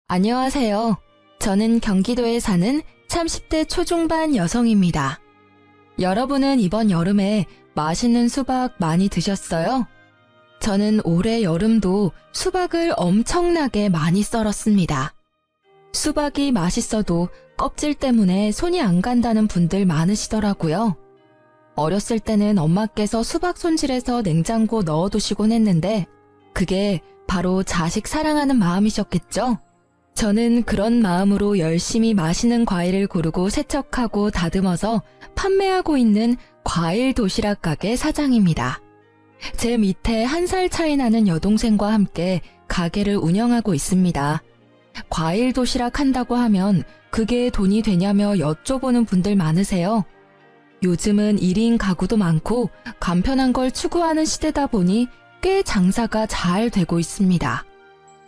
안녕하세요. 저는 경기도에 사는 30대 초중반 여성입니다. 여러분은 이번 여름에 맛있는 수박 많이 드셨어요? 저는 올해 여름도 수박을 엄청나게 많이 썰었습니다. 수박이 맛있어도 껍질 때문에 손이 안 간다는 분들 많으시더라고요. 어렸을 때는 엄마께서 수박 손질해서 냉장고 넣어두시곤 했는데 그게 바로 자식 사랑하는 마음이셨겠죠? 저는 그런 마음으로 열심히 맛있는 과일을 고르고 세척하고 다듬어서 판매하고 있는 과일 도시락 가게 사장입니다. 제 밑에 1살 차이 나는 여동생과 함께 가게를 운영하고 있습니다. 과일 도시락 한다고 하면 그게 돈이 되냐며 여쭤보는 분들 많으세요. 요즘은 1인 가구도 많고 간편한 걸 추구하는 시대다 보니 꽤 장사가 잘 되고 있습니다.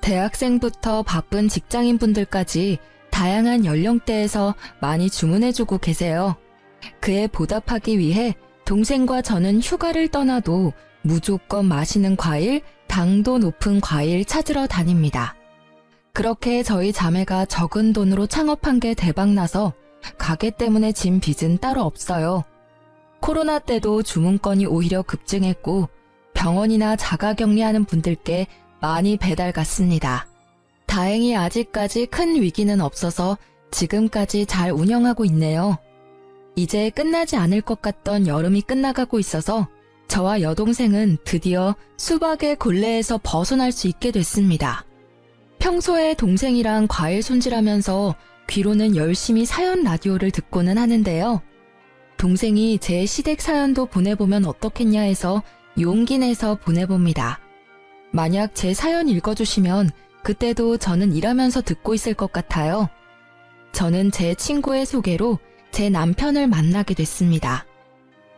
대학생부터 바쁜 직장인분들까지 다양한 연령대에서 많이 주문해주고 계세요. 그에 보답하기 위해 동생과 저는 휴가를 떠나도 무조건 맛있는 과일, 당도 높은 과일 찾으러 다닙니다. 그렇게 저희 자매가 적은 돈으로 창업한 게 대박나서 가게 때문에 진 빚은 따로 없어요. 코로나 때도 주문건이 오히려 급증했고 병원이나 자가격리하는 분들께 많이 배달 갔습니다. 다행히 아직까지 큰 위기는 없어서 지금까지 잘 운영하고 있네요. 이제 끝나지 않을 것 같던 여름이 끝나가고 있어서 저와 여동생은 드디어 수박의 곤래에서 벗어날 수 있게 됐습니다. 평소에 동생이랑 과일 손질하면서 귀로는 열심히 사연 라디오를 듣고는 하는데요. 동생이 제 시댁 사연도 보내보면 어떻겠냐 해서 용기 내서 보내봅니다. 만약 제 사연 읽어주시면 그때도 저는 일하면서 듣고 있을 것 같아요. 저는 제 친구의 소개로 제 남편을 만나게 됐습니다.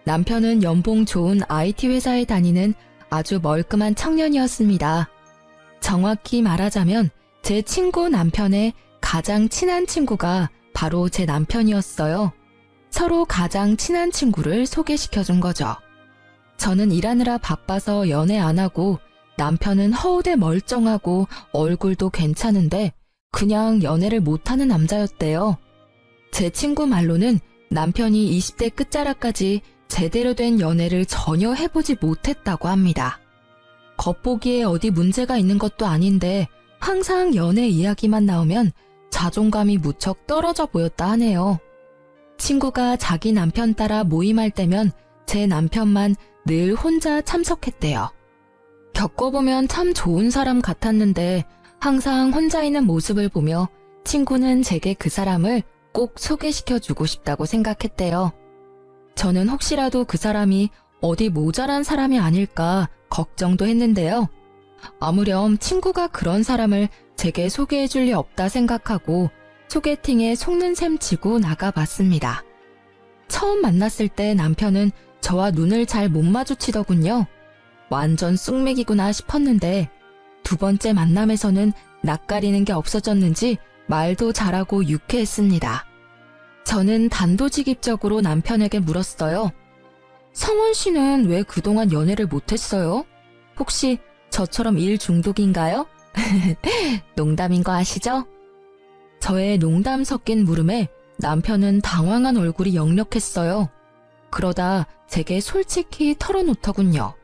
남편은 연봉 좋은 IT 회사에 다니는 아주 멀끔한 청년이었습니다. 정확히 말하자면 제 친구 남편의 가장 친한 친구가 바로 제 남편이었어요. 서로 가장 친한 친구를 소개시켜준 거죠. 저는 일하느라 바빠서 연애 안 하고 남편은 허우대 멀쩡하고 얼굴도 괜찮은데 그냥 연애를 못하는 남자였대요. 제 친구 말로는 남편이 20대 끝자락까지 제대로 된 연애를 전혀 해보지 못했다고 합니다. 겉보기에 어디 문제가 있는 것도 아닌데 항상 연애 이야기만 나오면 자존감이 무척 떨어져 보였다 하네요. 친구가 자기 남편 따라 모임할 때면 제 남편만 늘 혼자 참석했대요. 겪어보면 참 좋은 사람 같았는데 항상 혼자 있는 모습을 보며 친구는 제게 그 사람을 꼭 소개시켜주고 싶다고 생각했대요. 저는 혹시라도 그 사람이 어디 모자란 사람이 아닐까 걱정도 했는데요. 아무렴 친구가 그런 사람을 제게 소개해줄 리 없다 생각하고 소개팅에 속는 셈 치고 나가봤습니다. 처음 만났을 때 남편은 저와 눈을 잘 못 마주치더군요. 완전 쑥맥이구나 싶었는데 두 번째 만남에서는 낯가리는 게 없어졌는지 말도 잘하고 유쾌했습니다. 저는 단도직입적으로 남편에게 물었어요. 성원 씨는 왜 그동안 연애를 못했어요? 혹시 저처럼 일 중독인가요? 농담인 거 아시죠? 저의 농담 섞인 물음에 남편은 당황한 얼굴이 역력했어요. 그러다 제게 솔직히 털어놓더군요.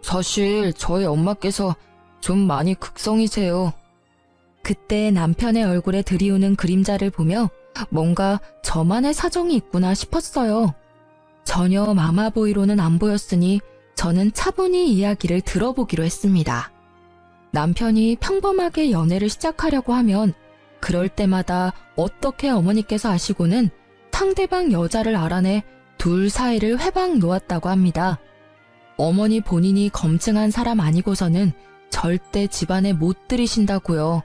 사실 저희 엄마께서 좀 많이 극성이세요. 그때 남편의 얼굴에 드리우는 그림자를 보며 뭔가 저만의 사정이 있구나 싶었어요. 전혀 마마보이로는 안 보였으니 저는 차분히 이야기를 들어보기로 했습니다. 남편이 평범하게 연애를 시작하려고 하면 그럴 때마다 어떻게 어머니께서 아시고는 상대방 여자를 알아내 둘 사이를 회방 놓았다고 합니다. 어머니 본인이 검증한 사람 아니고서는 절대 집안에 못 들이신다고요.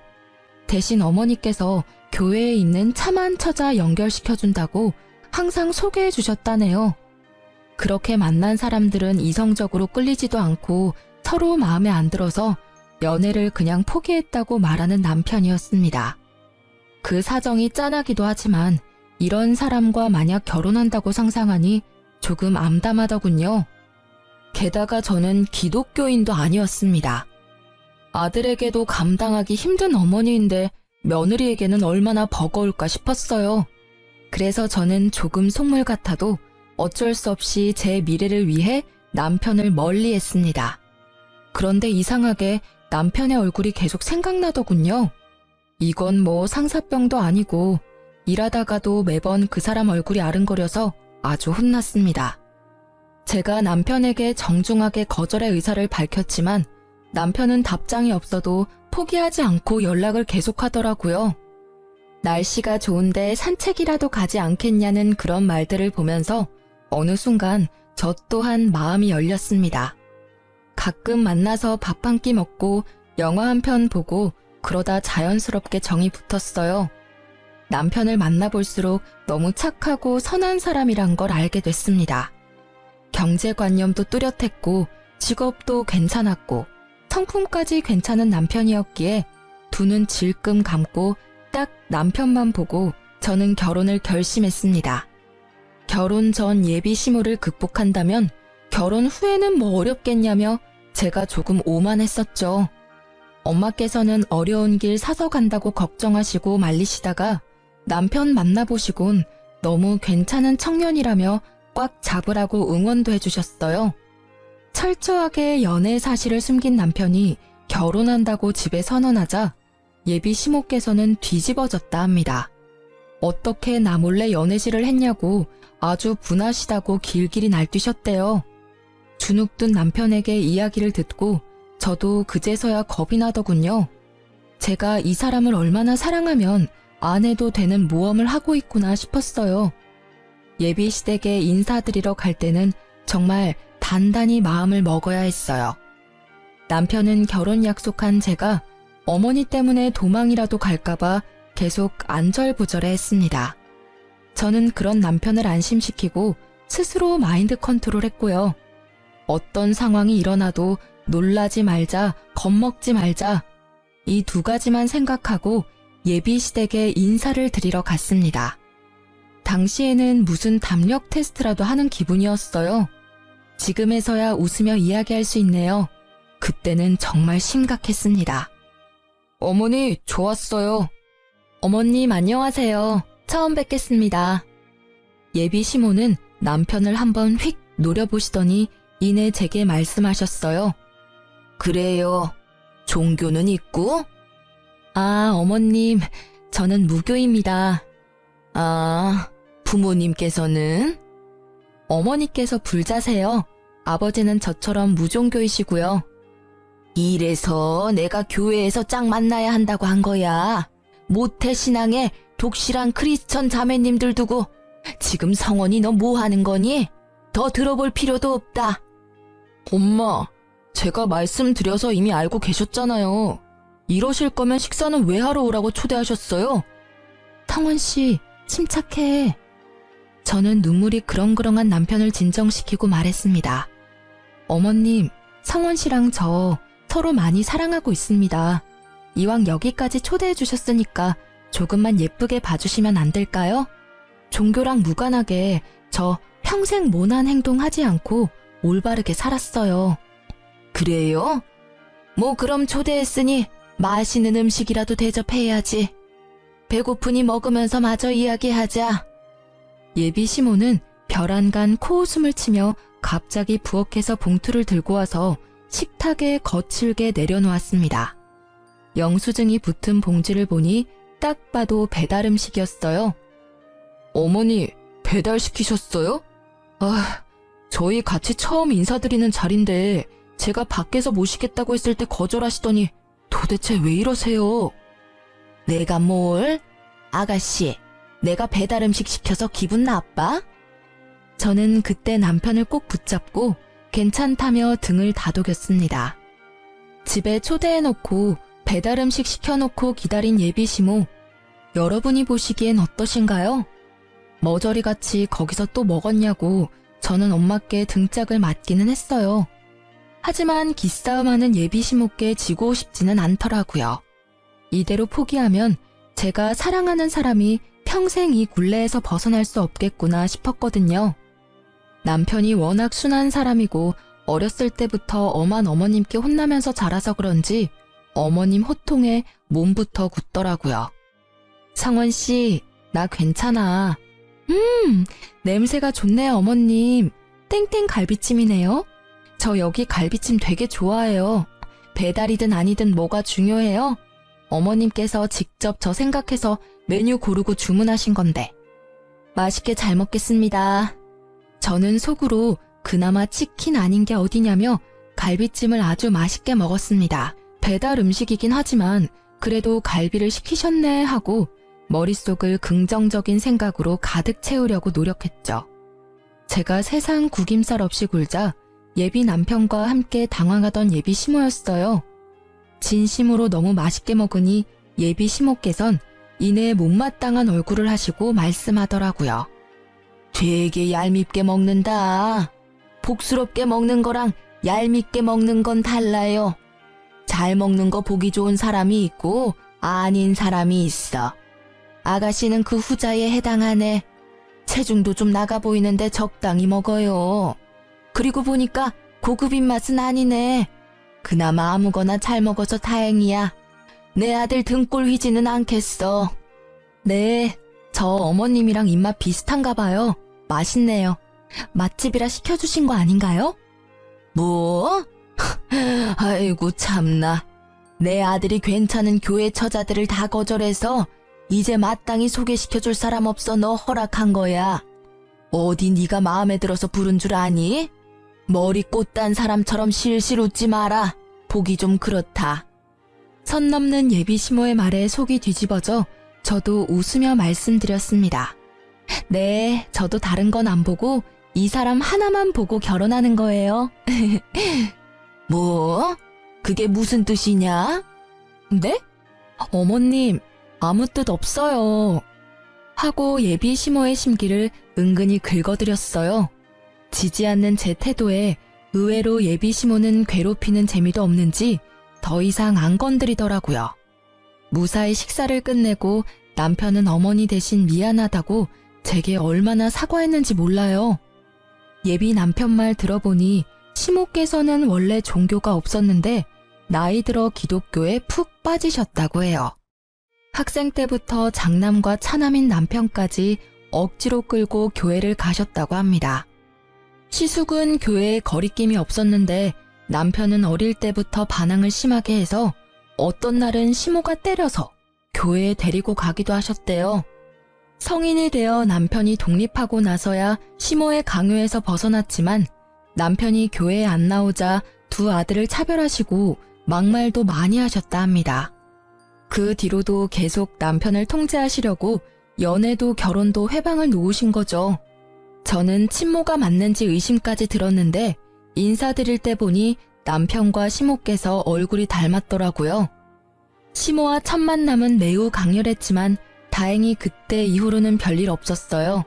대신 어머니께서 교회에 있는 참한 처자 연결시켜준다고 항상 소개해 주셨다네요. 그렇게 만난 사람들은 이성적으로 끌리지도 않고 서로 마음에 안 들어서 연애를 그냥 포기했다고 말하는 남편이었습니다. 그 사정이 짠하기도 하지만 이런 사람과 만약 결혼한다고 상상하니 조금 암담하더군요. 게다가 저는 기독교인도 아니었습니다. 아들에게도 감당하기 힘든 어머니인데 며느리에게는 얼마나 버거울까 싶었어요. 그래서 저는 조금 속물 같아도 어쩔 수 없이 제 미래를 위해 남편을 멀리했습니다. 그런데 이상하게 남편의 얼굴이 계속 생각나더군요. 이건 뭐 상사병도 아니고 일하다가도 매번 그 사람 얼굴이 아른거려서 아주 혼났습니다. 제가 남편에게 정중하게 거절의 의사를 밝혔지만 남편은 답장이 없어도 포기하지 않고 연락을 계속하더라고요. 날씨가 좋은데 산책이라도 가지 않겠냐는 그런 말들을 보면서 어느 순간 저 또한 마음이 열렸습니다. 가끔 만나서 밥 한 끼 먹고 영화 한 편 보고 그러다 자연스럽게 정이 붙었어요. 남편을 만나볼수록 너무 착하고 선한 사람이란 걸 알게 됐습니다. 경제관념도 뚜렷했고 직업도 괜찮았고 성품까지 괜찮은 남편이었기에 두 눈 질끔 감고 딱 남편만 보고 저는 결혼을 결심했습니다. 결혼 전 예비 시무를 극복한다면 결혼 후에는 뭐 어렵겠냐며 제가 조금 오만했었죠. 엄마께서는 어려운 길 사서 간다고 걱정하시고 말리시다가 남편 만나보시곤 너무 괜찮은 청년이라며 꽉 잡으라고 응원도 해주셨어요. 철저하게 연애 사실을 숨긴 남편이 결혼한다고 집에 선언하자 예비 시모께서는 뒤집어졌다 합니다. 어떻게 나 몰래 연애질을 했냐고 아주 분하시다고 길길이 날뛰셨대요. 주눅든 남편에게 이야기를 듣고 저도 그제서야 겁이 나더군요. 제가 이 사람을 얼마나 사랑하면 안 해도 되는 모험을 하고 있구나 싶었어요. 예비 시댁에 인사드리러 갈 때는 정말 단단히 마음을 먹어야 했어요. 남편은 결혼 약속한 제가 어머니 때문에 도망이라도 갈까봐 계속 안절부절해 했습니다. 저는 그런 남편을 안심시키고 스스로 마인드 컨트롤했고요. 어떤 상황이 일어나도 놀라지 말자, 겁먹지 말자, 이 두 가지만 생각하고 예비 시댁에 인사를 드리러 갔습니다. 당시에는 무슨 담력 테스트라도 하는 기분이었어요. 지금에서야 웃으며 이야기할 수 있네요. 그때는 정말 심각했습니다. 어머니, 좋았어요. 어머님, 안녕하세요. 처음 뵙겠습니다. 예비 시모는 남편을 한번 휙 노려보시더니 이내 제게 말씀하셨어요. 그래요. 종교는 있고? 아, 어머님, 저는 무교입니다. 아, 부모님께서는? 어머니께서 불자세요. 아버지는 저처럼 무종교이시고요. 이래서 내가 교회에서 짝 만나야 한다고 한 거야. 모태신앙에 독실한 크리스천 자매님들 두고 지금 성원이 너 뭐 하는 거니? 더 들어볼 필요도 없다. 엄마, 제가 말씀드려서 이미 알고 계셨잖아요. 이러실 거면 식사는 왜 하러 오라고 초대하셨어요? 탕원 씨, 침착해. 저는 눈물이 그렁그렁한 남편을 진정시키고 말했습니다. 어머님, 성원 씨랑 저 서로 많이 사랑하고 있습니다. 이왕 여기까지 초대해 주셨으니까 조금만 예쁘게 봐주시면 안 될까요? 종교랑 무관하게 저 평생 모난 행동 하지 않고 올바르게 살았어요. 그래요? 뭐 그럼 초대했으니 맛있는 음식이라도 대접해야지. 배고프니 먹으면서 마저 이야기하자. 예비 시모는 벼란간 코웃음을 치며 갑자기 부엌에서 봉투를 들고 와서 식탁에 거칠게 내려놓았습니다. 영수증이 붙은 봉지를 보니 딱 봐도 배달 음식이었어요. 어머니, 배달시키셨어요? 아, 저희 같이 처음 인사드리는 자리인데 제가 밖에서 모시겠다고 했을 때 거절하시더니 도대체 왜 이러세요? 내가 뭘? 아가씨, 내가 배달 음식 시켜서 기분 나빠? 저는 그때 남편을 꼭 붙잡고 괜찮다며 등을 다독였습니다. 집에 초대해놓고 배달 음식 시켜놓고 기다린 예비 시모, 여러분이 보시기엔 어떠신가요? 머저리같이 거기서 또 먹었냐고 저는 엄마께 등짝을 맞기는 했어요. 하지만 기싸움하는 예비 시모께 지고 싶지는 않더라고요. 이대로 포기하면 제가 사랑하는 사람이 평생 이 굴레에서 벗어날 수 없겠구나 싶었거든요. 남편이 워낙 순한 사람이고 어렸을 때부터 엄한 어머님께 혼나면서 자라서 그런지 어머님 호통에 몸부터 굳더라고요. 성원 씨, 나 괜찮아. 냄새가 좋네요, 어머님. 땡땡 갈비찜이네요. 저 여기 갈비찜 되게 좋아해요. 배달이든 아니든 뭐가 중요해요? 어머님께서 직접 저 생각해서 메뉴 고르고 주문하신 건데. 맛있게 잘 먹겠습니다. 저는 속으로 그나마 치킨 아닌 게 어디냐며 갈비찜을 아주 맛있게 먹었습니다. 배달 음식이긴 하지만 그래도 갈비를 시키셨네 하고 머릿속을 긍정적인 생각으로 가득 채우려고 노력했죠. 제가 세상 구김살 없이 굴자 예비 남편과 함께 당황하던 예비 시모였어요. 진심으로 너무 맛있게 먹으니 예비 시모께선 이내 못마땅한 얼굴을 하시고 말씀하더라고요. 되게 얄밉게 먹는다. 복스럽게 먹는 거랑 얄밉게 먹는 건 달라요. 잘 먹는 거 보기 좋은 사람이 있고 아닌 사람이 있어. 아가씨는 그 후자에 해당하네. 체중도 좀 나가 보이는데 적당히 먹어요. 그리고 보니까 고급 입맛은 아니네. 그나마 아무거나 잘 먹어서 다행이야. 내 아들 등골 휘지는 않겠어. 네, 저 어머님이랑 입맛 비슷한가 봐요. 맛있네요. 맛집이라 시켜주신 거 아닌가요? 뭐? 아이고 참나. 내 아들이 괜찮은 교회 처자들을 다 거절해서 이제 마땅히 소개시켜줄 사람 없어 너 허락한 거야. 어디 네가 마음에 들어서 부른 줄 아니? 머리 꽃단 사람처럼 실실 웃지 마라. 보기 좀 그렇다. 선 넘는 예비 시모의 말에 속이 뒤집어져 저도 웃으며 말씀드렸습니다. 네, 저도 다른 건 안 보고 이 사람 하나만 보고 결혼하는 거예요. 뭐? 그게 무슨 뜻이냐? 네? 어머님, 아무 뜻 없어요. 하고 예비 시모의 심기를 은근히 긁어드렸어요. 지지 않는 제 태도에 의외로 예비 시모는 괴롭히는 재미도 없는지 더 이상 안 건드리더라고요. 무사히 식사를 끝내고 남편은 어머니 대신 미안하다고 제게 얼마나 사과했는지 몰라요. 예비 남편 말 들어보니 시모께서는 원래 종교가 없었는데 나이 들어 기독교에 푹 빠지셨다고 해요. 학생 때부터 장남과 차남인 남편까지 억지로 끌고 교회를 가셨다고 합니다. 시숙은 교회에 거리낌이 없었는데 남편은 어릴 때부터 반항을 심하게 해서 어떤 날은 시모가 때려서 교회에 데리고 가기도 하셨대요. 성인이 되어 남편이 독립하고 나서야 시모의 강요에서 벗어났지만 남편이 교회에 안 나오자 두 아들을 차별하시고 막말도 많이 하셨다 합니다. 그 뒤로도 계속 남편을 통제하시려고 연애도 결혼도 회방을 놓으신 거죠. 저는 친모가 맞는지 의심까지 들었는데 인사드릴 때 보니 남편과 시모께서 얼굴이 닮았더라고요. 시모와 첫 만남은 매우 강렬했지만 다행히 그때 이후로는 별일 없었어요.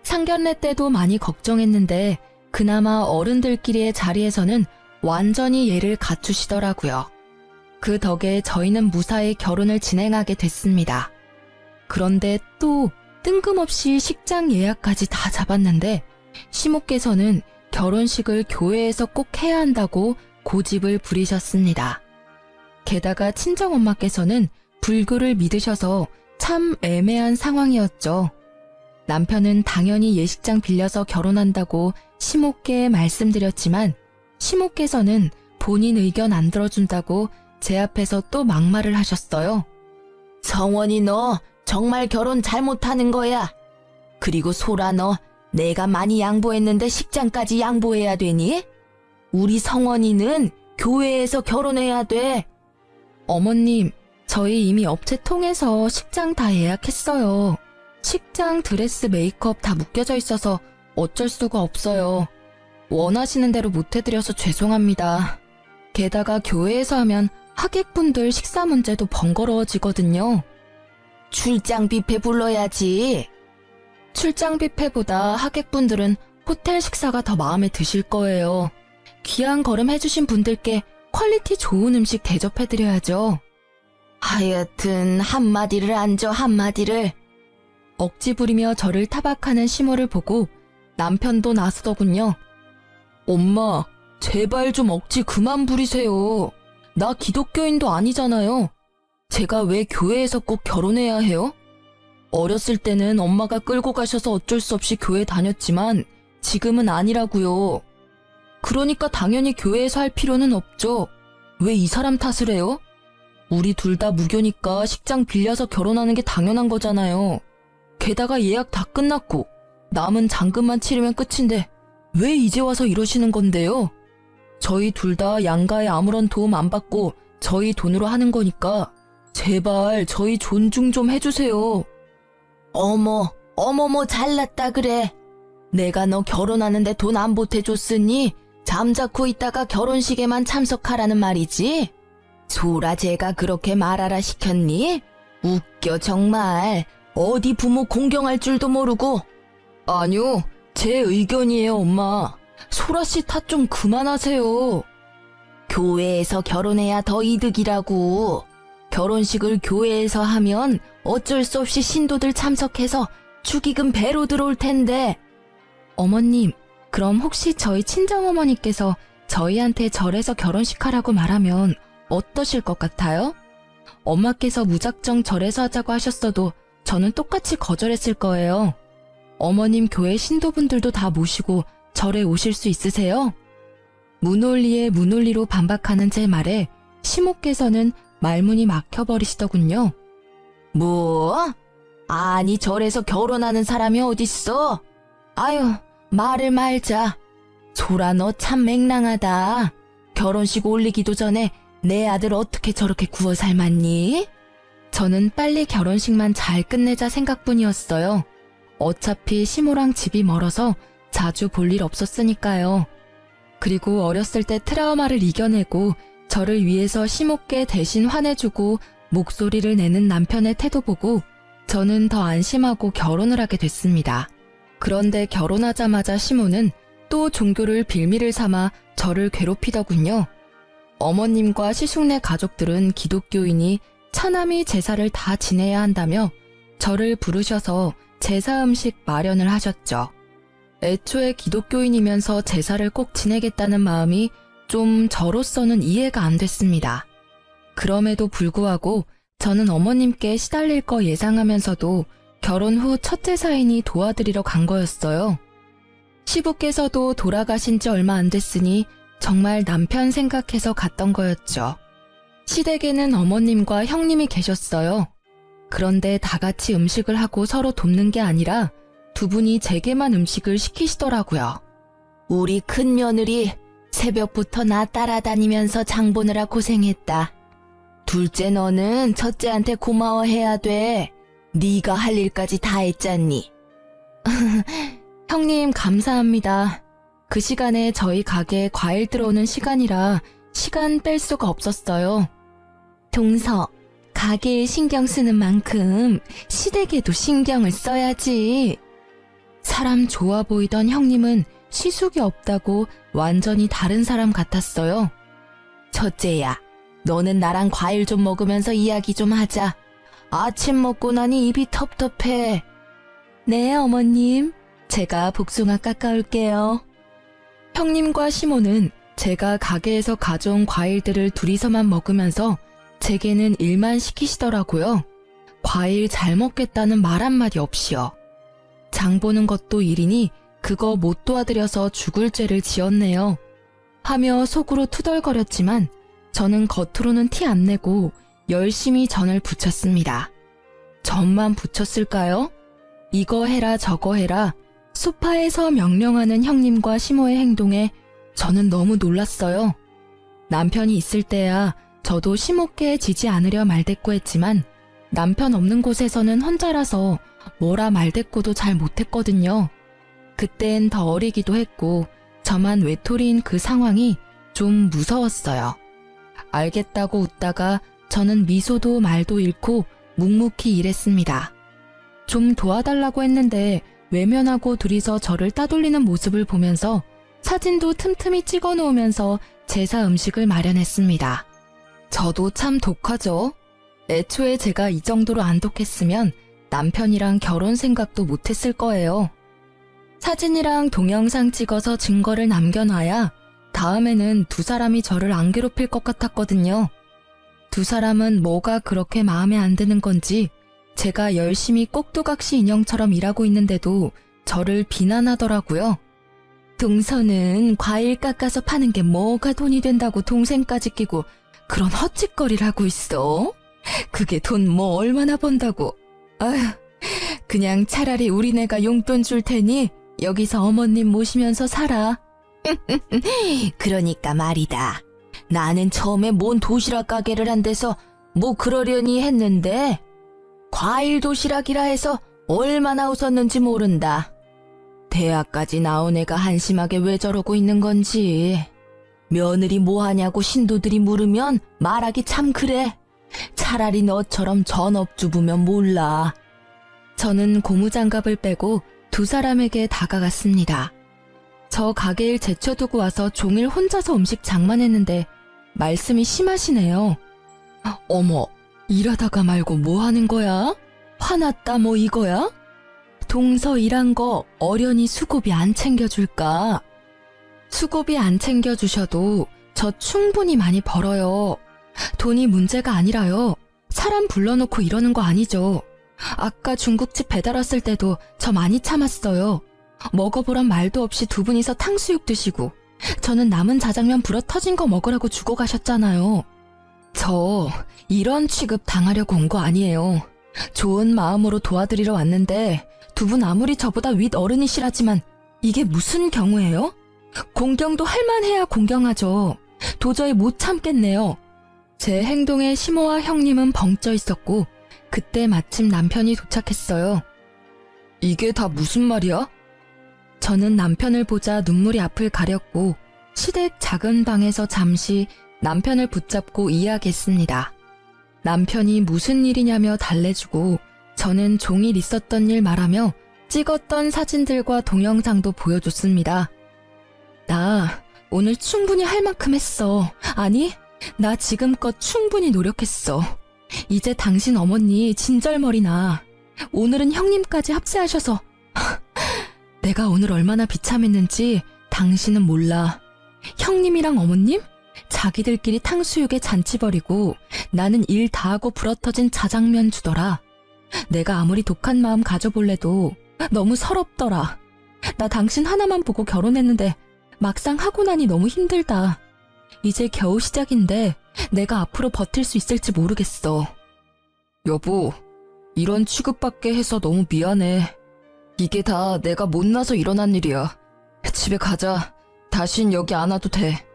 상견례 때도 많이 걱정했는데 그나마 어른들끼리의 자리에서는 완전히 예를 갖추시더라고요. 그 덕에 저희는 무사히 결혼을 진행하게 됐습니다. 그런데 또 뜬금없이 식장 예약까지 다 잡았는데 시모께서는 결혼식을 교회에서 꼭 해야 한다고 고집을 부리셨습니다. 게다가 친정엄마께서는 불교를 믿으셔서 참 애매한 상황이었죠. 남편은 당연히 예식장 빌려서 결혼한다고 시모께 말씀드렸지만 시모께서는 본인 의견 안 들어준다고 제 앞에서 또 막말을 하셨어요. 성원이 너 정말 결혼 잘못하는 거야. 그리고 소라 너 내가 많이 양보했는데 식장까지 양보해야 되니? 우리 성원이는 교회에서 결혼해야 돼. 어머님, 저희 이미 업체 통해서 식장 다 예약했어요. 식장, 드레스, 메이크업 다 묶여져 있어서 어쩔 수가 없어요. 원하시는 대로 못해드려서 죄송합니다. 게다가 교회에서 하면 하객분들 식사 문제도 번거로워지거든요. 출장 뷔페 불러야지. 출장 뷔페보다 하객분들은 호텔 식사가 더 마음에 드실 거예요. 귀한 걸음 해주신 분들께 퀄리티 좋은 음식 대접해드려야죠. 하여튼 한마디를 안줘 한마디를. 억지 부리며 저를 타박하는 시모를 보고 남편도 나서더군요. 엄마, 제발 좀 억지 그만 부리세요. 나 기독교인도 아니잖아요. 제가 왜 교회에서 꼭 결혼해야 해요? 어렸을 때는 엄마가 끌고 가셔서 어쩔 수 없이 교회 다녔지만 지금은 아니라고요. 그러니까 당연히 교회에서 할 필요는 없죠. 왜 이 사람 탓을 해요? 우리 둘 다 무교니까 식장 빌려서 결혼하는 게 당연한 거잖아요. 게다가 예약 다 끝났고 남은 잔금만 치르면 끝인데 왜 이제 와서 이러시는 건데요? 저희 둘 다 양가에 아무런 도움 안 받고 저희 돈으로 하는 거니까 제발 저희 존중 좀 해주세요. 어머머 잘났다 그래. 내가 너 결혼하는데 돈 안 보태줬으니 잠자코 있다가 결혼식에만 참석하라는 말이지? 소라 제가 그렇게 말하라 시켰니? 웃겨 정말. 어디 부모 공경할 줄도 모르고. 아니요, 제 의견이에요 엄마. 소라씨 탓 좀 그만하세요. 교회에서 결혼해야 더 이득이라고. 결혼식을 교회에서 하면 어쩔 수 없이 신도들 참석해서 축의금 배로 들어올 텐데. 어머님, 그럼 혹시 저희 친정어머니께서 저희한테 절에서 결혼식 하라고 말하면 어떠실 것 같아요? 엄마께서 무작정 절에서 하자고 하셨어도 저는 똑같이 거절했을 거예요. 어머님 교회 신도분들도 다 모시고 절에 오실 수 있으세요? 문홀리에 문홀리로 반박하는 제 말에 시모께서는 말문이 막혀버리시더군요. 뭐? 아니 절에서 결혼하는 사람이 어딨어? 아유, 말을 말자. 소라 너 참 맹랑하다. 결혼식 올리기도 전에 내 아들 어떻게 저렇게 구워 삶았니? 저는 빨리 결혼식만 잘 끝내자 생각뿐이었어요. 어차피 시모랑 집이 멀어서 자주 볼 일 없었으니까요. 그리고 어렸을 때 트라우마를 이겨내고 저를 위해서 시모께 대신 화내주고 목소리를 내는 남편의 태도 보고 저는 더 안심하고 결혼을 하게 됐습니다. 그런데 결혼하자마자 시모는 또 종교를 빌미를 삼아 저를 괴롭히더군요. 어머님과 시숙네 가족들은 기독교이니 차남이 제사를 다 지내야 한다며 저를 부르셔서 제사 음식 마련을 하셨죠. 애초에 기독교인이면서 제사를 꼭 지내겠다는 마음이 좀 저로서는 이해가 안 됐습니다. 그럼에도 불구하고 저는 어머님께 시달릴 거 예상하면서도 결혼 후 첫 제사이니 도와드리러 간 거였어요. 시부께서도 돌아가신 지 얼마 안 됐으니 정말 남편 생각해서 갔던 거였죠. 시댁에는 어머님과 형님이 계셨어요. 그런데 다 같이 음식을 하고 서로 돕는 게 아니라 두 분이 제게만 음식을 시키시더라고요. 우리 큰 며느리 새벽부터 나 따라다니면서 장 보느라 고생했다. 둘째 너는 첫째한테 고마워해야 돼. 네가 할 일까지 다 했잖니. 형님 감사합니다. 그 시간에 저희 가게에 과일 들어오는 시간이라 시간 뺄 수가 없었어요. 동서, 가게에 신경 쓰는 만큼 시댁에도 신경을 써야지. 사람 좋아 보이던 형님은 시숙이 없다고 완전히 다른 사람 같았어요. 첫째야, 너는 나랑 과일 좀 먹으면서 이야기 좀 하자. 아침 먹고 나니 입이 텁텁해. 네, 어머님. 제가 복숭아 깎아올게요. 형님과 시모는 제가 가게에서 가져온 과일들을 둘이서만 먹으면서 제게는 일만 시키시더라고요. 과일 잘 먹겠다는 말 한마디 없이요. 장 보는 것도 일이니 그거 못 도와드려서 죽을 죄를 지었네요. 하며 속으로 투덜거렸지만 저는 겉으로는 티 안 내고 열심히 전을 부쳤습니다. 전만 부쳤을까요? 이거 해라 저거 해라 소파에서 명령하는 형님과 시모의 행동에 저는 너무 놀랐어요. 남편이 있을 때야 저도 시모께 지지 않으려 말대꾸했지만 남편 없는 곳에서는 혼자라서 뭐라 말대꾸도 잘 못했거든요. 그땐 더 어리기도 했고 저만 외톨이인 그 상황이 좀 무서웠어요. 알겠다고 웃다가 저는 미소도 말도 잃고 묵묵히 일했습니다. 좀 도와달라고 했는데 외면하고 둘이서 저를 따돌리는 모습을 보면서 사진도 틈틈이 찍어 놓으면서 제사 음식을 마련했습니다. 저도 참 독하죠. 애초에 제가 이 정도로 안 독했으면 남편이랑 결혼 생각도 못했을 거예요. 사진이랑 동영상 찍어서 증거를 남겨놔야 다음에는 두 사람이 저를 안 괴롭힐 것 같았거든요. 두 사람은 뭐가 그렇게 마음에 안 드는 건지 제가 열심히 꼭두각시 인형처럼 일하고 있는데도 저를 비난하더라고요. 동서는 과일 깎아서 파는 게 뭐가 돈이 된다고 동생까지 끼고 그런 헛짓거리를 하고 있어? 그게 돈 뭐 얼마나 번다고. 아휴, 그냥 차라리 우리네가 용돈 줄 테니 여기서 어머님 모시면서 살아. 그러니까 말이다. 나는 처음에 뭔 도시락 가게를 한 데서 뭐 그러려니 했는데 과일 도시락이라 해서 얼마나 웃었는지 모른다. 대학까지 나온 애가 한심하게 왜 저러고 있는 건지. 며느리 뭐 하냐고 신도들이 물으면 말하기 참 그래. 차라리 너처럼 전업주부면 몰라. 저는 고무장갑을 빼고 두 사람에게 다가갔습니다. 저 가게일 제쳐두고 와서 종일 혼자서 음식 장만했는데 말씀이 심하시네요. 어머, 일하다가 말고 뭐 하는 거야? 화났다 뭐 이거야? 동서 일한 거 어련히 수고비 안 챙겨줄까? 수고비 안 챙겨주셔도 저 충분히 많이 벌어요. 돈이 문제가 아니라요. 사람 불러놓고 이러는 거 아니죠. 아까 중국집 배달 왔을 때도 저 많이 참았어요. 먹어보란 말도 없이 두 분이서 탕수육 드시고 저는 남은 자장면 불어 터진 거 먹으라고 주고 가셨잖아요. 저 이런 취급 당하려고 온 거 아니에요. 좋은 마음으로 도와드리러 왔는데 두 분 아무리 저보다 윗 어른이시라지만 이게 무슨 경우예요? 공경도 할만해야 공경하죠. 도저히 못 참겠네요. 제 행동에 시모와 형님은 벙쪄 있었고 그때 마침 남편이 도착했어요. 이게 다 무슨 말이야? 저는 남편을 보자 눈물이 앞을 가렸고 시댁 작은 방에서 잠시 남편을 붙잡고 이야기했습니다. 남편이 무슨 일이냐며 달래주고 저는 종일 있었던 일 말하며 찍었던 사진들과 동영상도 보여줬습니다. 나 오늘 충분히 할 만큼 했어. 아니, 나 지금껏 충분히 노력했어. 이제 당신 어머니 진절머리 나. 오늘은 형님까지 합세하셔서 내가 오늘 얼마나 비참했는지 당신은 몰라. 형님이랑 어머님? 자기들끼리 탕수육에 잔치 벌이고 나는 일 다 하고 불어터진 자장면 주더라. 내가 아무리 독한 마음 가져볼래도 너무 서럽더라. 나 당신 하나만 보고 결혼했는데 막상 하고 나니 너무 힘들다. 이제 겨우 시작인데 내가 앞으로 버틸 수 있을지 모르겠어. 여보, 이런 취급받게 해서 너무 미안해. 이게 다 내가 못나서 일어난 일이야. 집에 가자. 다신 여기 안 와도 돼.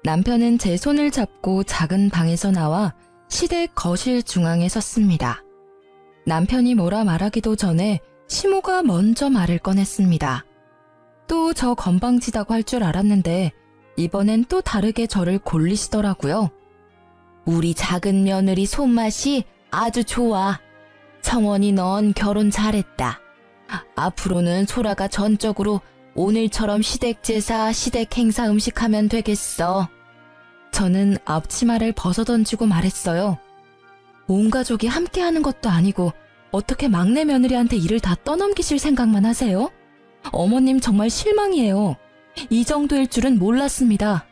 남편은 제 손을 잡고 작은 방에서 나와 시댁 거실 중앙에 섰습니다. 남편이 뭐라 말하기도 전에 시모가 먼저 말을 꺼냈습니다. 또 저 건방지다고 할 줄 알았는데 이번엔 또 다르게 저를 골리시더라고요. 우리 작은 며느리 손맛이 아주 좋아. 성원이 넌 결혼 잘했다. 앞으로는 소라가 전적으로 오늘처럼 시댁 제사, 시댁 행사 음식하면 되겠어. 저는 앞치마를 벗어던지고 말했어요. 온 가족이 함께하는 것도 아니고 어떻게 막내 며느리한테 일을 다 떠넘기실 생각만 하세요? 어머님 정말 실망이에요. 이 정도일 줄은 몰랐습니다.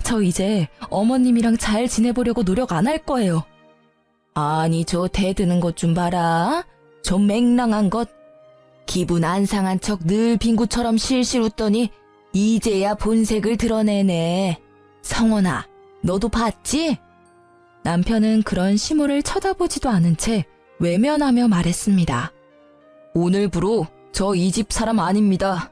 저 이제 어머님이랑 잘 지내보려고 노력 안 할 거예요. 아니, 저 대드는 것 좀 봐라. 저 맹랑한 것. 기분 안 상한 척 늘 빙구처럼 실실 웃더니 이제야 본색을 드러내네. 성원아, 너도 봤지? 남편은 그런 시모를 쳐다보지도 않은 채 외면하며 말했습니다. 오늘부로 저 이 집 사람 아닙니다.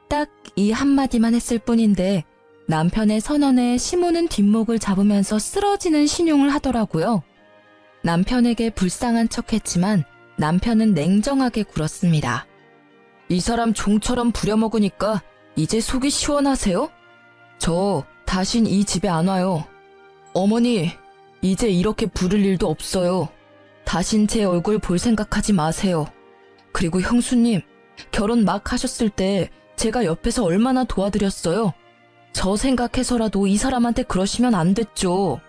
딱 이 한마디만 했을 뿐인데 남편의 선언에 시모는 뒷목을 잡으면서 쓰러지는 신용을 하더라고요. 남편에게 불쌍한 척했지만 남편은 냉정하게 굴었습니다. 이 사람 종처럼 부려먹으니까 이제 속이 시원하세요? 저 다신 이 집에 안 와요. 어머니, 이제 이렇게 부를 일도 없어요. 다신 제 얼굴 볼 생각하지 마세요. 그리고 형수님, 결혼 막 하셨을 때 제가 옆에서 얼마나 도와드렸어요. 저 생각해서라도 이 사람한테 그러시면 안 됐죠.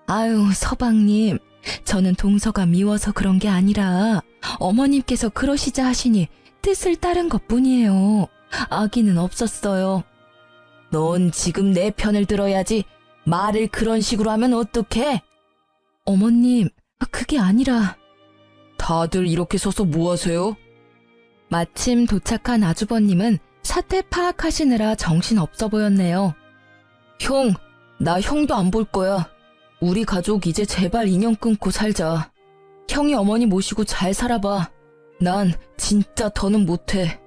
아유, 서방님, 저는 동서가 미워서 그런 게 아니라 어머님께서 그러시자 하시니 뜻을 따른 것뿐이에요. 악의는 없었어요. 넌 지금 내 편을 들어야지. 말을 그런 식으로 하면 어떡해? 어머님, 그게 아니라... 다들 이렇게 서서 뭐 하세요? 마침 도착한 아주버님은 사태 파악하시느라 정신없어 보였네요. 형, 나 형도 안 볼 거야. 우리 가족 이제 제발 인연 끊고 살자. 형이 어머니 모시고 잘 살아봐. 난 진짜 더는 못해.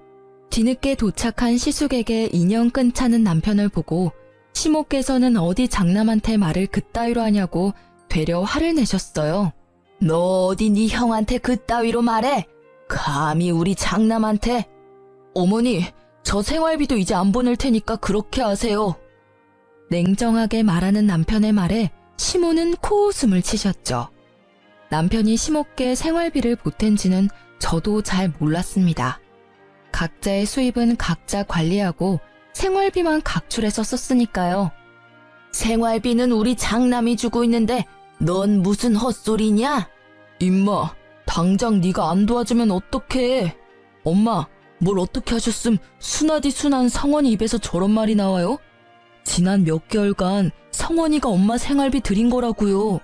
뒤늦게 도착한 시숙에게 인연 끊자는 남편을 보고 시모께서는 어디 장남한테 말을 그따위로 하냐고 되려 화를 내셨어요. 너 어디 네 형한테 그따위로 말해? 감히 우리 장남한테? 어머니, 저 생활비도 이제 안 보낼 테니까 그렇게 하세요. 냉정하게 말하는 남편의 말에 시모는 코웃음을 치셨죠. 남편이 시모께 생활비를 보탠지는 저도 잘 몰랐습니다. 각자의 수입은 각자 관리하고 생활비만 각출해서 썼으니까요. 생활비는 우리 장남이 주고 있는데 넌 무슨 헛소리냐? 임마, 당장 네가 안 도와주면 어떡해. 엄마, 뭘 어떻게 하셨음 순하디 순한 성원이 입에서 저런 말이 나와요? 지난 몇 개월간 성원이가 엄마 생활비 드린 거라고요.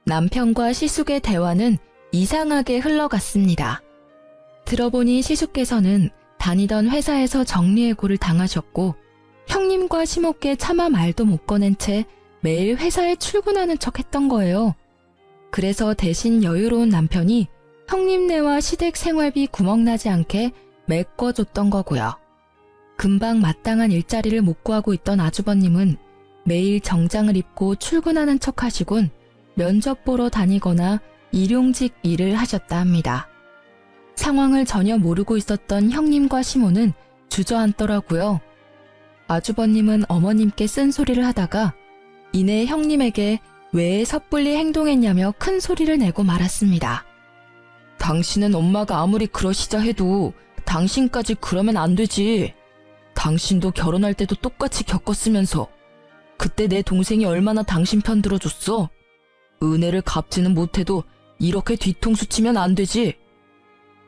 남편과 시숙의 대화는 이상하게 흘러갔습니다. 들어보니 시숙께서는 다니던 회사에서 정리해고를 당하셨고 형님과 시모께 차마 말도 못 꺼낸 채 매일 회사에 출근하는 척 했던 거예요. 그래서 대신 여유로운 남편이 형님네와 시댁 생활비 구멍나지 않게 메꿔줬던 거고요. 금방 마땅한 일자리를 못 구하고 있던 아주버님은 매일 정장을 입고 출근하는 척 하시곤 면접 보러 다니거나 일용직 일을 하셨다 합니다. 상황을 전혀 모르고 있었던 형님과 시모는 주저앉더라고요. 아주버님은 어머님께 쓴소리를 하다가 이내 형님에게 왜 섣불리 행동했냐며 큰 소리를 내고 말았습니다. 당신은 엄마가 아무리 그러시자 해도 당신까지 그러면 안 되지. 당신도 결혼할 때도 똑같이 겪었으면서 그때 내 동생이 얼마나 당신 편 들어줬어. 은혜를 갚지는 못해도 이렇게 뒤통수 치면 안 되지.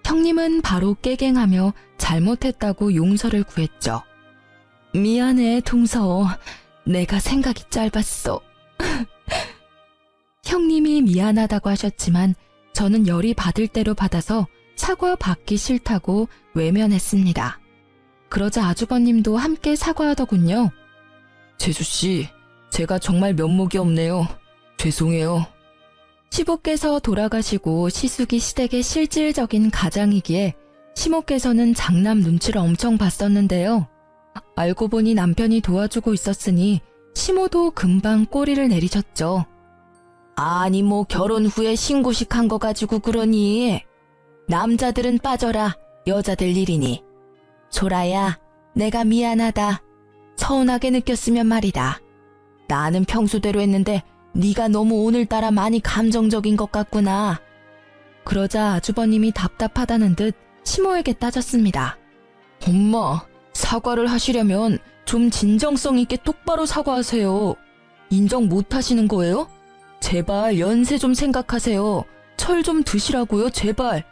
형님은 바로 깨갱하며 잘못했다고 용서를 구했죠. 미안해, 동서. 내가 생각이 짧았어. 형님이 미안하다고 하셨지만 저는 열이 받을 대로 받아서 사과받기 싫다고 외면했습니다. 그러자 아주버님도 함께 사과하더군요. 재수씨, 제가 정말 면목이 없네요. 죄송해요. 시부께서 돌아가시고 시숙이 시댁의 실질적인 가장이기에 시모께서는 장남 눈치를 엄청 봤었는데요. 알고 보니 남편이 도와주고 있었으니 시모도 금방 꼬리를 내리셨죠. 아니 뭐 결혼 후에 신고식 한 거 가지고 그러니. 남자들은 빠져라. 여자들 일이니. 조라야, 내가 미안하다. 서운하게 느꼈으면 말이다. 나는 평소대로 했는데 네가 너무 오늘따라 많이 감정적인 것 같구나. 그러자 아주버님이 답답하다는 듯 시모에게 따졌습니다. 엄마, 사과를 하시려면 좀 진정성 있게 똑바로 사과하세요. 인정 못 하시는 거예요? 제발 연세 좀 생각하세요. 철 좀 드시라고요, 제발.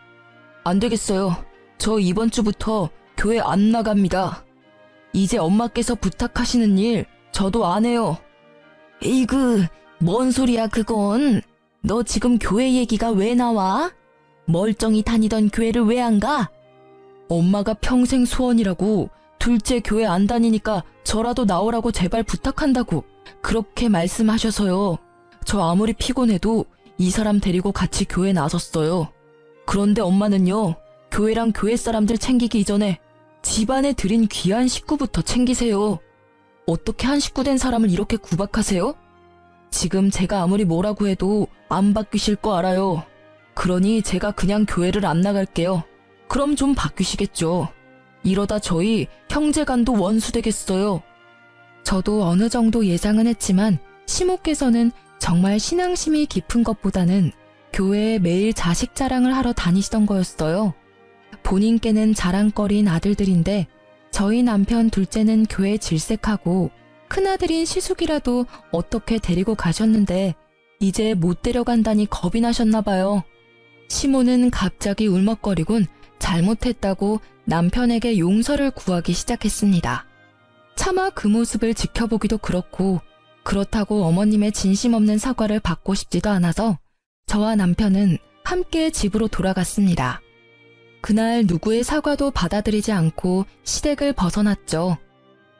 안 되겠어요. 저 이번 주부터 교회 안 나갑니다. 이제 엄마께서 부탁하시는 일 저도 안 해요. 에이그, 뭔 소리야 그건. 너 지금 교회 얘기가 왜 나와? 멀쩡히 다니던 교회를 왜 안 가? 엄마가 평생 소원이라고 둘째 교회 안 다니니까 저라도 나오라고 제발 부탁한다고 그렇게 말씀하셔서요. 저 아무리 피곤해도 이 사람 데리고 같이 교회 나섰어요. 그런데 엄마는요, 교회랑 교회 사람들 챙기기 이전에 집안에 들인 귀한 식구부터 챙기세요. 어떻게 한 식구 된 사람을 이렇게 구박하세요? 지금 제가 아무리 뭐라고 해도 안 바뀌실 거 알아요. 그러니 제가 그냥 교회를 안 나갈게요. 그럼 좀 바뀌시겠죠. 이러다 저희 형제간도 원수 되겠어요. 저도 어느 정도 예상은 했지만 시모께서는 정말 신앙심이 깊은 것보다는 교회에 매일 자식 자랑을 하러 다니시던 거였어요. 본인께는 자랑거리인 아들들인데 저희 남편 둘째는 교회 질색하고 큰아들인 시숙이라도 어떻게 데리고 가셨는데 이제 못 데려간다니 겁이 나셨나 봐요. 시모는 갑자기 울먹거리곤 잘못했다고 남편에게 용서를 구하기 시작했습니다. 차마 그 모습을 지켜보기도 그렇고 그렇다고 어머님의 진심 없는 사과를 받고 싶지도 않아서 저와 남편은 함께 집으로 돌아갔습니다. 그날 누구의 사과도 받아들이지 않고 시댁을 벗어났죠.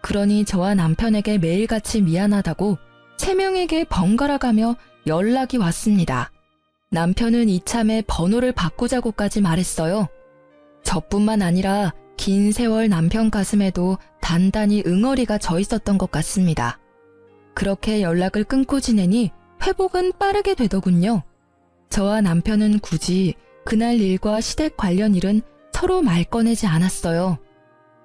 그러니 저와 남편에게 매일같이 미안하다고 3명에게 번갈아 가며 연락이 왔습니다. 남편은 이참에 번호를 바꾸자고까지 말했어요. 저뿐만 아니라 긴 세월 남편 가슴에도 단단히 응어리가 져 있었던 것 같습니다. 그렇게 연락을 끊고 지내니 회복은 빠르게 되더군요. 저와 남편은 굳이 그날 일과 시댁 관련 일은 서로 말 꺼내지 않았어요.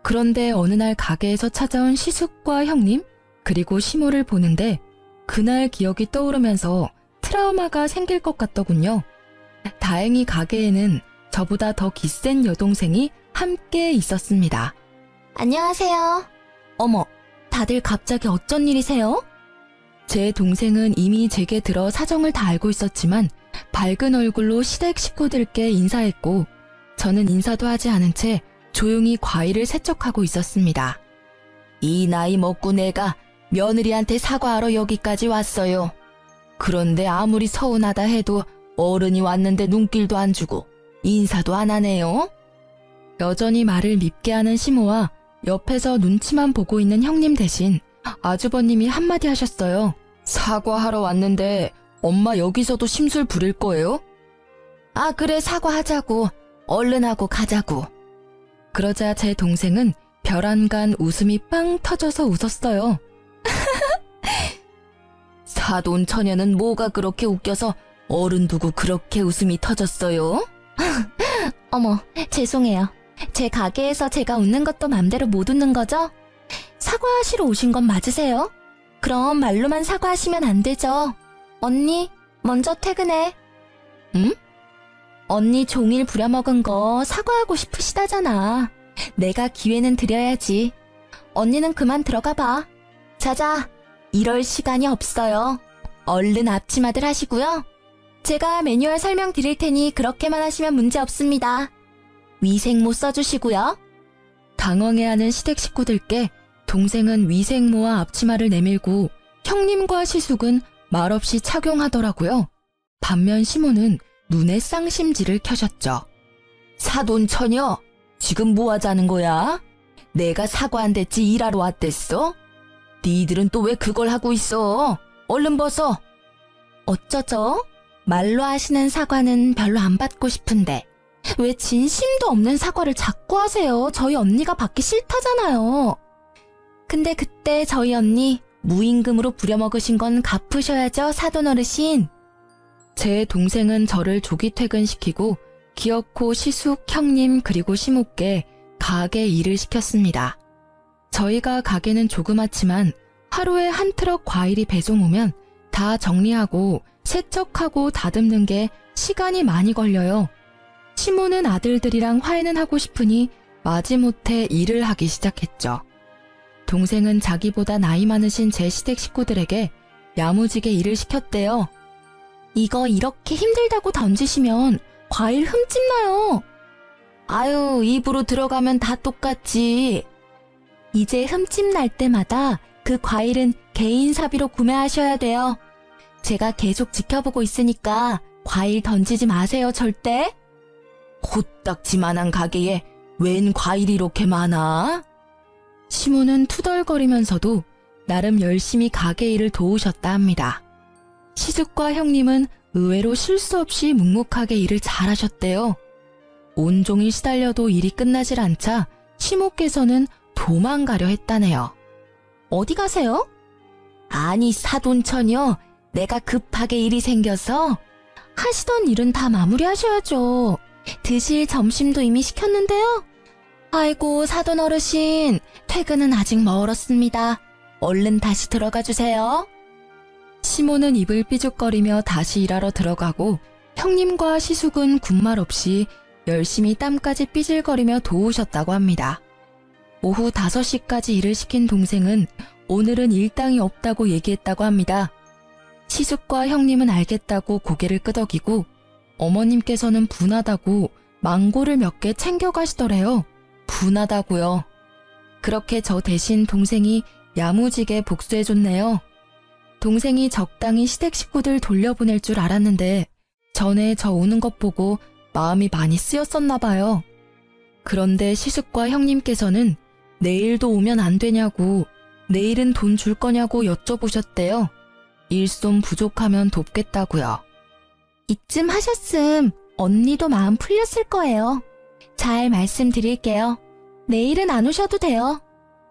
그런데 어느 날 가게에서 찾아온 시숙과 형님, 그리고 시모를 보는데 그날 기억이 떠오르면서 트라우마가 생길 것 같더군요. 다행히 가게에는 저보다 더 기센 여동생이 함께 있었습니다. 안녕하세요. 어머, 다들 갑자기 어쩐 일이세요? 제 동생은 이미 제게 들어 사정을 다 알고 있었지만 밝은 얼굴로 시댁 식구들께 인사했고 저는 인사도 하지 않은 채 조용히 과일을 세척하고 있었습니다. 이 나이 먹고 내가 며느리한테 사과하러 여기까지 왔어요. 그런데 아무리 서운하다 해도 어른이 왔는데 눈길도 안 주고 인사도 안 하네요. 여전히 말을 밉게 하는 시모와 옆에서 눈치만 보고 있는 형님 대신 아주버님이 한마디 하셨어요. 사과하러 왔는데 엄마 여기서도 심술 부릴 거예요? 아, 그래, 사과하자고. 얼른 하고 가자고. 그러자 제 동생은 별안간 웃음이 빵 터져서 웃었어요. 사돈 처녀는 뭐가 그렇게 웃겨서 어른 두고 그렇게 웃음이 터졌어요? 어머, 죄송해요. 제 가게에서 제가 웃는 것도 맘대로 못 웃는 거죠? 사과하시러 오신 건 맞으세요? 그럼 말로만 사과하시면 안 되죠. 언니, 먼저 퇴근해. 응? 언니 종일 부려먹은 거 사과하고 싶으시다잖아. 내가 기회는 드려야지. 언니는 그만 들어가 봐. 자자, 이럴 시간이 없어요. 얼른 앞치마들 하시고요. 제가 매뉴얼 설명 드릴 테니 그렇게만 하시면 문제 없습니다. 위생모 써주시고요. 당황해하는 시댁 식구들께 동생은 위생모와 앞치마를 내밀고 형님과 시숙은 말없이 착용하더라고요. 반면 시모는 눈에 쌍심지를 켜셨죠. 사돈 처녀, 지금 뭐 하자는 거야? 내가 사과 안 됐지 일하러 왔댔어? 니들은 또 왜 그걸 하고 있어? 얼른 벗어. 어쩌죠? 말로 하시는 사과는 별로 안 받고 싶은데 왜 진심도 없는 사과를 자꾸 하세요? 저희 언니가 받기 싫다잖아요. 근데 그때 저희 언니 무임금으로 부려먹으신 건 갚으셔야죠, 사돈 어르신. 제 동생은 저를 조기 퇴근시키고 기어코 시숙, 형님 그리고 시모께 가게 일을 시켰습니다. 저희가 가게는 조그맣지만 하루에 한 트럭 과일이 배송 오면 다 정리하고 세척하고 다듬는 게 시간이 많이 걸려요. 시모는 아들들이랑 화해는 하고 싶으니 마지못해 일을 하기 시작했죠. 동생은 자기보다 나이 많으신 제 시댁 식구들에게 야무지게 일을 시켰대요. 이거 이렇게 힘들다고 던지시면 과일 흠집 나요. 아유, 입으로 들어가면 다 똑같지. 이제 흠집 날 때마다 그 과일은 개인 사비로 구매하셔야 돼요. 제가 계속 지켜보고 있으니까 과일 던지지 마세요, 절대. 코딱지만한 가게에 웬 과일이 이렇게 많아? 시모는 투덜거리면서도 나름 열심히 가게 일을 도우셨다 합니다. 시숙과 형님은 의외로 실수 없이 묵묵하게 일을 잘하셨대요. 온종일 시달려도 일이 끝나질 않자 시모께서는 도망가려 했다네요. 어디 가세요? 아니, 사돈 처녀, 내가 급하게 일이 생겨서. 하시던 일은 다 마무리하셔야죠. 드실 점심도 이미 시켰는데요. 아이고, 사돈 어르신, 퇴근은 아직 멀었습니다. 얼른 다시 들어가 주세요. 시모는 입을 삐죽거리며 다시 일하러 들어가고 형님과 시숙은 군말 없이 열심히 땀까지 삐질거리며 도우셨다고 합니다. 오후 5시까지 일을 시킨 동생은 오늘은 일당이 없다고 얘기했다고 합니다. 시숙과 형님은 알겠다고 고개를 끄덕이고 어머님께서는 분하다고 망고를 몇 개 챙겨가시더래요. 분하다고요. 그렇게 저 대신 동생이 야무지게 복수해줬네요. 동생이 적당히 시댁 식구들 돌려보낼 줄 알았는데 전에 저 우는 것 보고 마음이 많이 쓰였었나 봐요. 그런데 시숙과 형님께서는 내일도 오면 안 되냐고, 내일은 돈 줄 거냐고 여쭤보셨대요. 일손 부족하면 돕겠다고요. 이쯤 하셨음 언니도 마음 풀렸을 거예요. 잘 말씀드릴게요. 내일은 안 오셔도 돼요.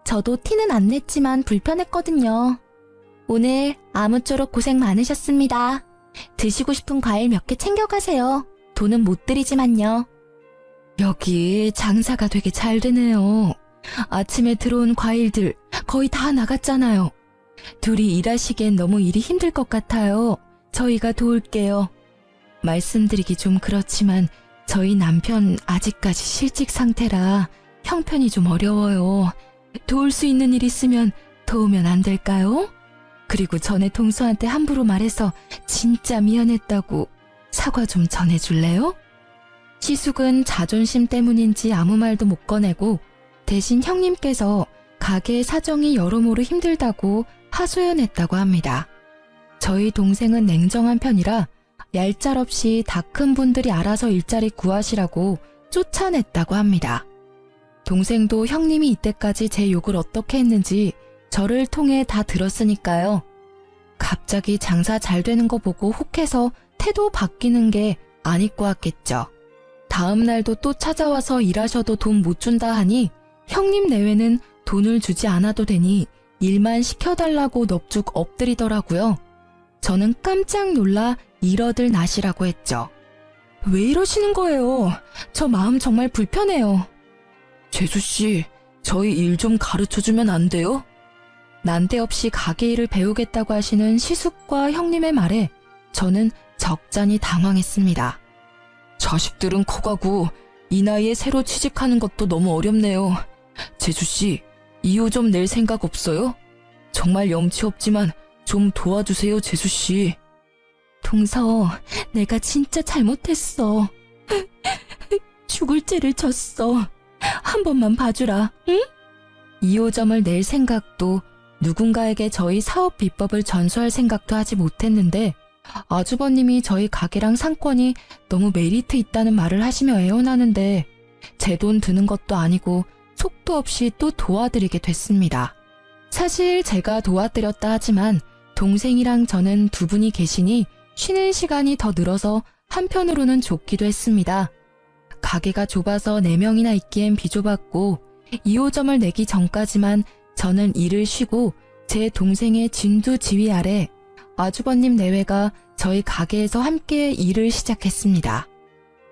저도 티는 안 냈지만 불편했거든요. 오늘 아무쪼록 고생 많으셨습니다. 드시고 싶은 과일 몇 개 챙겨가세요. 돈은 못 드리지만요. 여기 장사가 되게 잘 되네요. 아침에 들어온 과일들 거의 다 나갔잖아요. 둘이 일하시기엔 너무 일이 힘들 것 같아요. 저희가 도울게요. 말씀드리기 좀 그렇지만 저희 남편 아직까지 실직 상태라 형편이 좀 어려워요. 도울 수 있는 일 있으면 도우면 안 될까요? 그리고 전에 동서한테 함부로 말해서 진짜 미안했다고 사과 좀 전해줄래요? 시숙은 자존심 때문인지 아무 말도 못 꺼내고 대신 형님께서 가게의 사정이 여러모로 힘들다고 하소연했다고 합니다. 저희 동생은 냉정한 편이라 얄짤없이 다 큰 분들이 알아서 일자리 구하시라고 쫓아냈다고 합니다. 동생도 형님이 이때까지 제 욕을 어떻게 했는지 저를 통해 다 들었으니까요. 갑자기 장사 잘 되는 거 보고 혹해서 태도 바뀌는 게 아닐 것 같겠죠. 다음 날도 또 찾아와서 일하셔도 돈 못 준다 하니 형님 내외는 돈을 주지 않아도 되니 일만 시켜달라고 넙죽 엎드리더라고요. 저는 깜짝 놀라 이러들 나시라고 했죠. 왜 이러시는 거예요? 저 마음 정말 불편해요. 재수씨, 저희 일 좀 가르쳐주면 안 돼요? 난데없이 가게 일을 배우겠다고 하시는 시숙과 형님의 말에 저는 적잖이 당황했습니다. 자식들은 커가고 이 나이에 새로 취직하는 것도 너무 어렵네요. 재수씨, 이유 좀 낼 생각 없어요? 정말 염치 없지만 좀 도와주세요, 재수씨. 동서, 내가 진짜 잘못했어. 죽을 죄를 졌어. 한 번만 봐주라, 응? 2호점을 낼 생각도 누군가에게 저희 사업 비법을 전수할 생각도 하지 못했는데 아주버님이 저희 가게랑 상권이 너무 메리트 있다는 말을 하시며 애원하는데 제 돈 드는 것도 아니고 속도 없이 또 도와드리게 됐습니다. 사실 제가 도와드렸다 하지만 동생이랑 저는 두 분이 계시니 쉬는 시간이 더 늘어서 한편으로는 좋기도 했습니다. 가게가 좁아서 4명이나 있기엔 비좁았고 2호점을 내기 전까지만 저는 일을 쉬고 제 동생의 진두지휘 아래 아주버님 내외가 저희 가게에서 함께 일을 시작했습니다.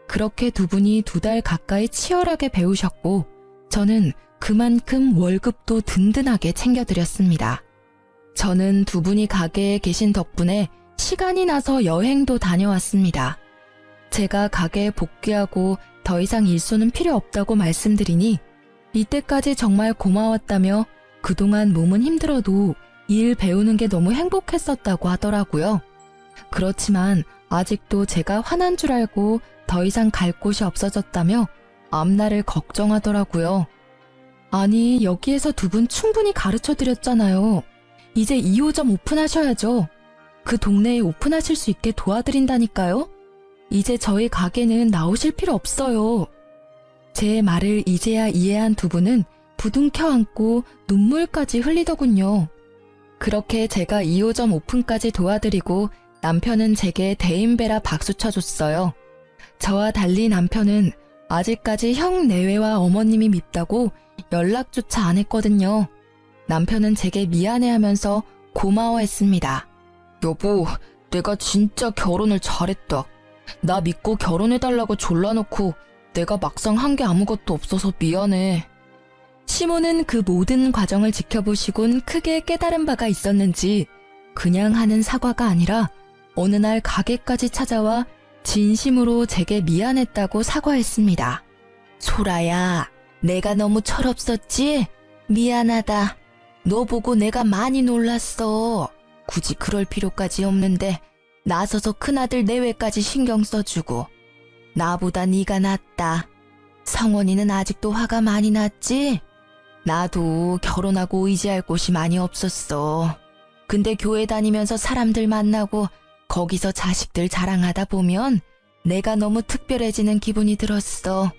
그렇게 두 분이 2달 가까이 치열하게 배우셨고 저는 그만큼 월급도 든든하게 챙겨드렸습니다. 저는 두 분이 가게에 계신 덕분에 시간이 나서 여행도 다녀왔습니다. 제가 가게에 복귀하고 더 이상 일손은 필요 없다고 말씀드리니 이때까지 정말 고마웠다며 그동안 몸은 힘들어도 일 배우는 게 너무 행복했었다고 하더라고요. 그렇지만 아직도 제가 화난 줄 알고 더 이상 갈 곳이 없어졌다며 앞날을 걱정하더라고요. 아니, 여기에서 두 분 충분히 가르쳐드렸잖아요. 이제 2호점 오픈하셔야죠. 그 동네에 오픈하실 수 있게 도와드린다니까요. 이제 저희 가게는 나오실 필요 없어요. 제 말을 이제야 이해한 두 분은 부둥켜 안고 눈물까지 흘리더군요. 그렇게 제가 2호점 오픈까지 도와드리고 남편은 제게 대인배라 박수 쳐줬어요. 저와 달리 남편은 아직까지 형 내외와 어머님이 밉다고 연락조차 안 했거든요. 남편은 제게 미안해하면서 고마워했습니다. 여보, 내가 진짜 결혼을 잘했다. 나 믿고 결혼해달라고 졸라놓고 내가 막상 한 게 아무것도 없어서 미안해. 시모는 그 모든 과정을 지켜보시곤 크게 깨달은 바가 있었는지 그냥 하는 사과가 아니라 어느 날 가게까지 찾아와 진심으로 제게 미안했다고 사과했습니다. 소라야, 내가 너무 철없었지? 미안하다. 너 보고 내가 많이 놀랐어. 굳이 그럴 필요까지 없는데 나서서 큰아들 내외까지 신경 써주고. 나보다 네가 낫다. 성원이는 아직도 화가 많이 났지? 나도 결혼하고 의지할 곳이 많이 없었어. 근데 교회 다니면서 사람들 만나고 거기서 자식들 자랑하다 보면 내가 너무 특별해지는 기분이 들었어.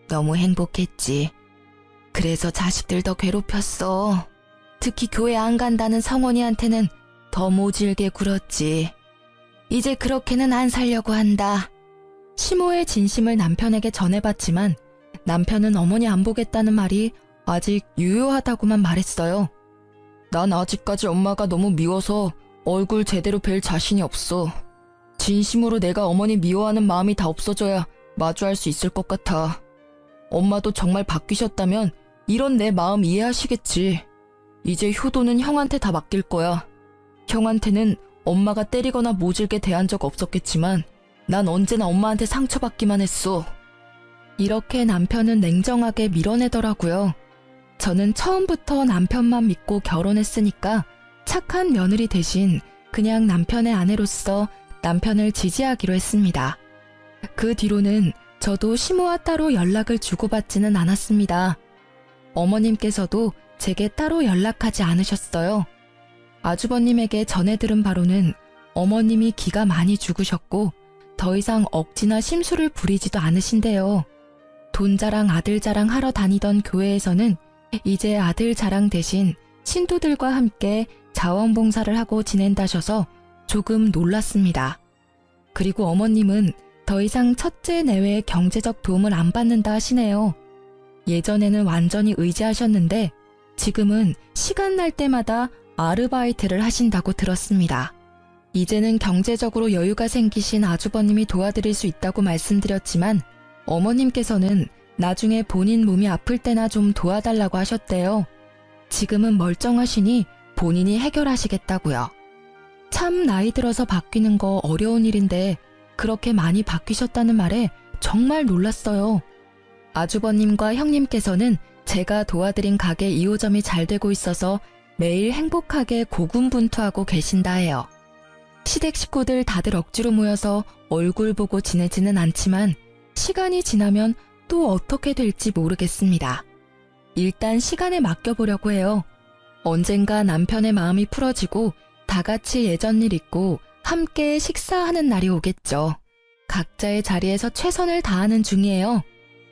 너무 행복했지. 그래서 자식들 더 괴롭혔어. 특히 교회 안 간다는 성원이한테는 더 모질게 굴었지. 이제 그렇게는 안 살려고 한다. 시모의 진심을 남편에게 전해봤지만 남편은 어머니 안 보겠다는 말이 아직 유효하다고만 말했어요. 난 아직까지 엄마가 너무 미워서 얼굴 제대로 뵐 자신이 없어. 진심으로 내가 어머니 미워하는 마음이 다 없어져야 마주할 수 있을 것 같아. 엄마도 정말 바뀌셨다면 이런 내 마음 이해하시겠지. 이제 효도는 형한테 다 맡길 거야. 형한테는 엄마가 때리거나 모질게 대한 적 없었겠지만 난 언제나 엄마한테 상처받기만 했어. 이렇게 남편은 냉정하게 밀어내더라고요. 저는 처음부터 남편만 믿고 결혼했으니까 착한 며느리 대신 그냥 남편의 아내로서 남편을 지지하기로 했습니다. 그 뒤로는 저도 시모와 따로 연락을 주고받지는 않았습니다. 어머님께서도 제게 따로 연락하지 않으셨어요. 아주버님에게 전해 들은 바로는 어머님이 기가 많이 죽으셨고 더 이상 억지나 심술을 부리지도 않으신대요. 돈 자랑 아들 자랑 하러 다니던 교회에서는 이제 아들 자랑 대신 신도들과 함께 자원봉사를 하고 지낸다셔서 조금 놀랐습니다. 그리고 어머님은 더 이상 첫째 내외의 경제적 도움을 안 받는다 하시네요. 예전에는 완전히 의지하셨는데 지금은 시간 날 때마다 아르바이트를 하신다고 들었습니다. 이제는 경제적으로 여유가 생기신 아주버님이 도와드릴 수 있다고 말씀드렸지만 어머님께서는 나중에 본인 몸이 아플 때나 좀 도와달라고 하셨대요. 지금은 멀쩡하시니 본인이 해결하시겠다고요. 참 나이 들어서 바뀌는 거 어려운 일인데 그렇게 많이 바뀌셨다는 말에 정말 놀랐어요. 아주버님과 형님께서는 제가 도와드린 가게 2호점이 잘 되고 있어서 매일 행복하게 고군분투하고 계신다 해요. 시댁 식구들 다들 억지로 모여서 얼굴 보고 지내지는 않지만 시간이 지나면 또 어떻게 될지 모르겠습니다. 일단 시간에 맡겨보려고 해요. 언젠가 남편의 마음이 풀어지고 다 같이 예전 일 잊고 함께 식사하는 날이 오겠죠. 각자의 자리에서 최선을 다하는 중이에요.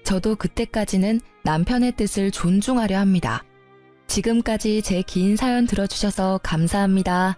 저도 그때까지는 남편의 뜻을 존중하려 합니다. 지금까지 제 긴 사연 들어주셔서 감사합니다.